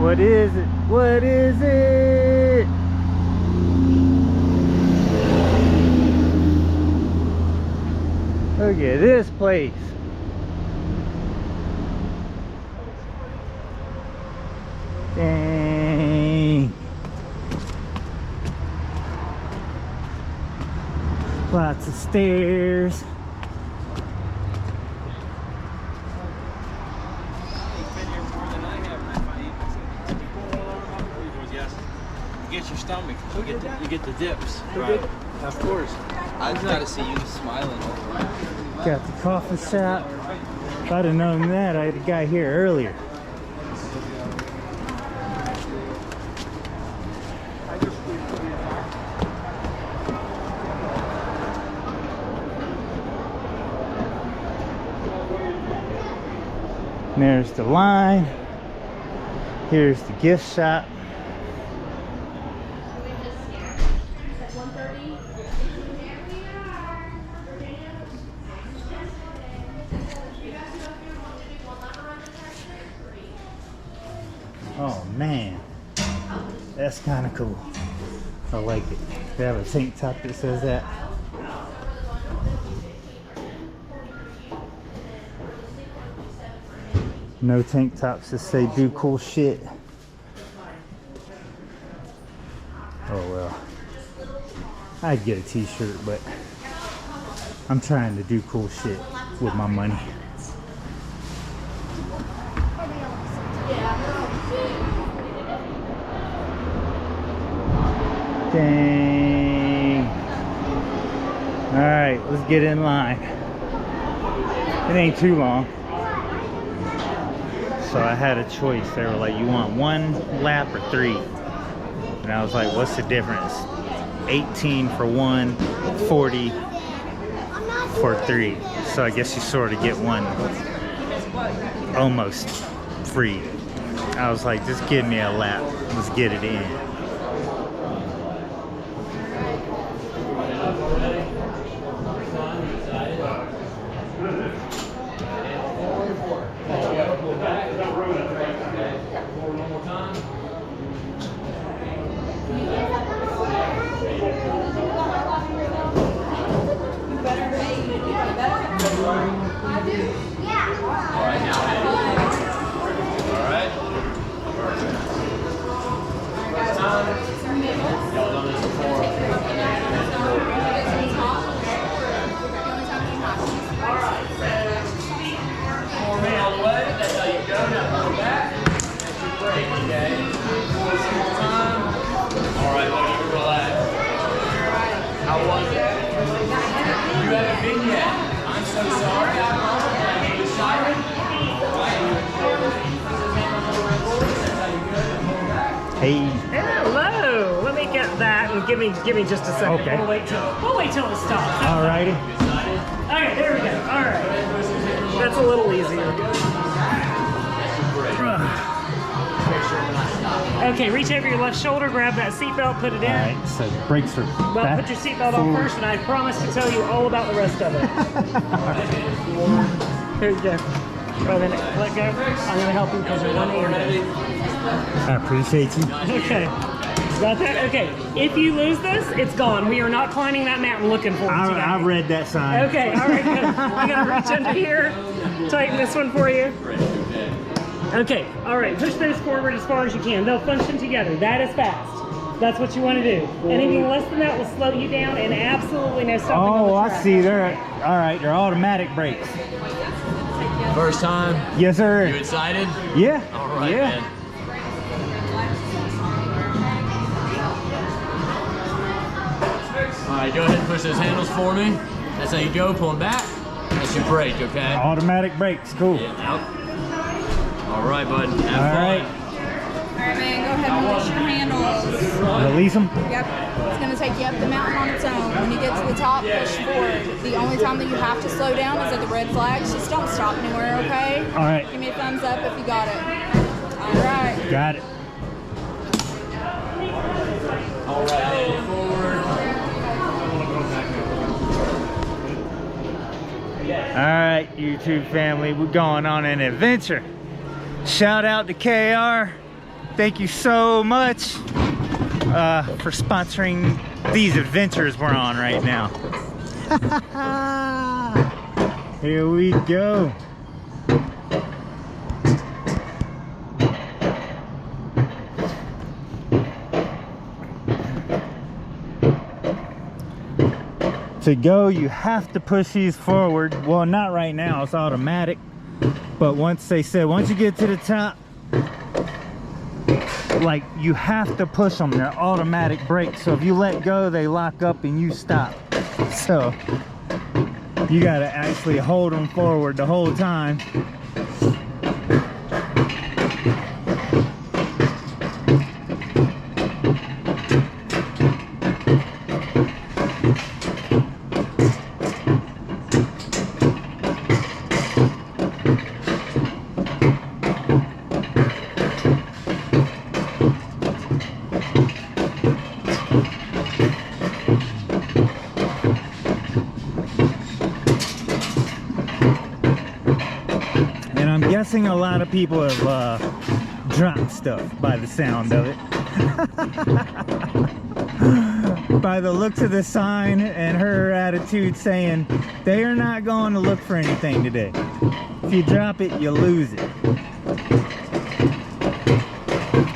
What is it? What is it? Look at this place. Dang. Lots of stairs. You get your stomach. You get the dips. Right. Of course. I just gotta see you smiling all the way. Got the coffee shop. If I'd have known that, I'd have got here earlier. And there's the line. Here's the gift shop. Oh man, that's kind of cool. I like it. They have a tank top that says that. No tank tops that say do cool shit. Oh well. I'd get a t-shirt, but I'm trying to do cool shit with my money. Dang. Alright, let's get in line. It ain't too long. So I had a choice. They were like, you want 1 lap or 3? And I was like, what's the difference? 18 for 1, 40 for 3. So I guess you sort of get one almost free. I was like, just give me a lap. Let's get it in. Hey. Hello. Let me get that and give me just a second. Okay. We'll wait till it stops. Alrighty. Okay, there we go. All right. That's a little easier. Okay, reach over your left shoulder, grab that seatbelt, put it in. Alright, so brakes are Well, back. put your seatbelt on first, and I promise to tell you all about the rest of it. Here you go. Well, then let go. I'm going to help you because you're one ear. I appreciate you. Okay. Got that? Okay. If you lose this, it's gone. We are not climbing that mountain looking for it today. I read that sign. Okay, all right, good. You gotta reach under here, tighten this one for you. Okay, all right, push those forward as far as you can. They'll function together. That is fast. That's what you want to do. Anything less than that will slow you down, and absolutely no stopping on the track. I see. They're automatic brakes. First time? Yes, sir. You excited? Yeah. All right, yeah. man. All right, go ahead and push those handles for me. That's how you go, pull them back. That's your brake, okay? Automatic brakes, cool. Yeah, yep. All right, bud, have fun. All right, man, go ahead and release your handles. Release them? Yep, it's gonna take you up the mountain on its own. When you get to the top, push forward. The only time that you have to slow down is at the red flags. Just don't stop anywhere, okay? All right. Give me a thumbs up if you got it. All right. Got it. All right, hand forward. Alright, YouTube family, we're going on an adventure. Shout out to KR. thank you so much for sponsoring these adventures we're on right now. Here we go. To go, you have to push these forward. Well, not right now, it's automatic. But once they said, once you get to the top, like, you have to push them. They're automatic brakes. So if you let go, they lock up and you stop. So you gotta actually hold them forward the whole time. A lot of people have dropped stuff by the sound of it. By the looks of the sign and her attitude saying they are not going to look for anything today. If you drop it, you lose it.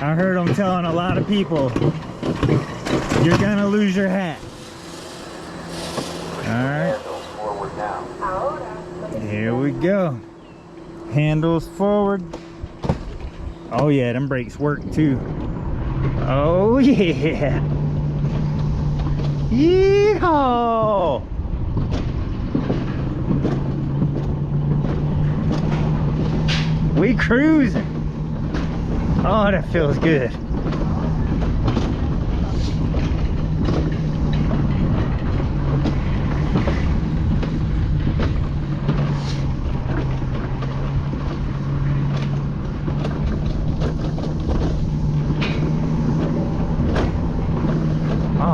I heard them telling a lot of people, you're gonna lose your hat. All right, here we go. Handles forward. Oh yeah, them brakes work too. Oh yeah. Yeehaw! We cruising. Oh, that feels good.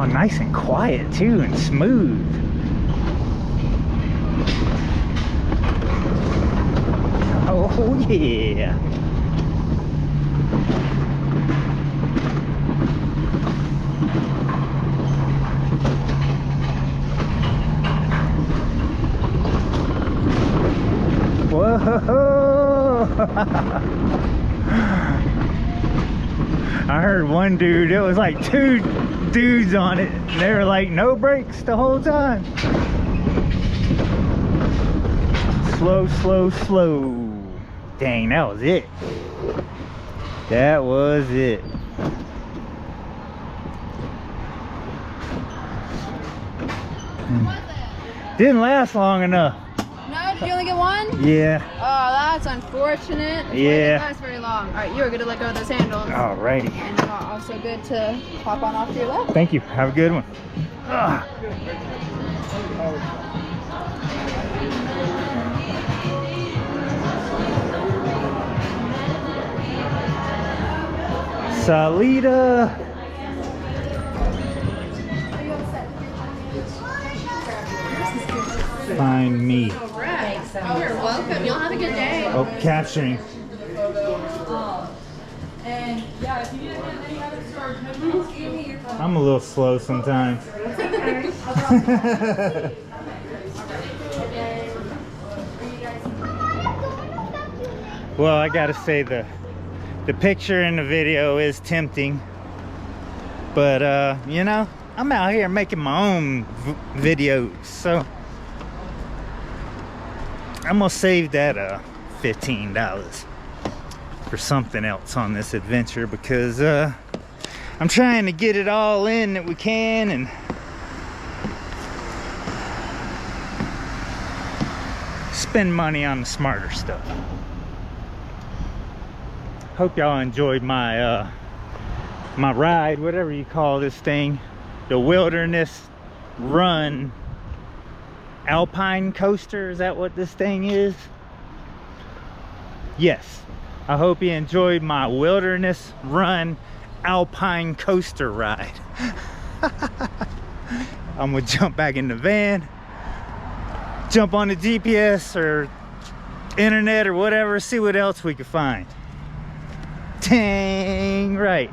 Nice and quiet too, and smooth. Oh yeah. Whoa. I heard one dude, it was like two dudes on it, they were like no brakes the whole time. Slow, slow, slow. Dang, that was it. That was it. Didn't last long enough. No, did you only get one? Yeah. Oh, that's unfortunate. Yeah. It didn't last very long. All right, you are good to let go of those handles. Alrighty. And you are also good to hop on off to your left. Thank you. Have a good one. Ugh. Salida. Find me. You're welcome. You'll have a good day. Oh, capturing. And yeah, if you need any other storage, just give me your phone. I'm a little slow sometimes. Well, I gotta say the picture in the video is tempting, but you know, I'm out here making my own videos, so I'm gonna save that $15 for something else on this adventure, because I'm trying to get it all in that we can and spend money on the smarter stuff. Hope y'all enjoyed my my ride, whatever you call this thing, the Wilderness Run Alpine coaster. Is that what this thing is? Yes. I hope you enjoyed my Wilderness Run Alpine coaster ride. I'm gonna jump back in the van, jump on the GPS or internet or whatever, see what else we can find. Dang right.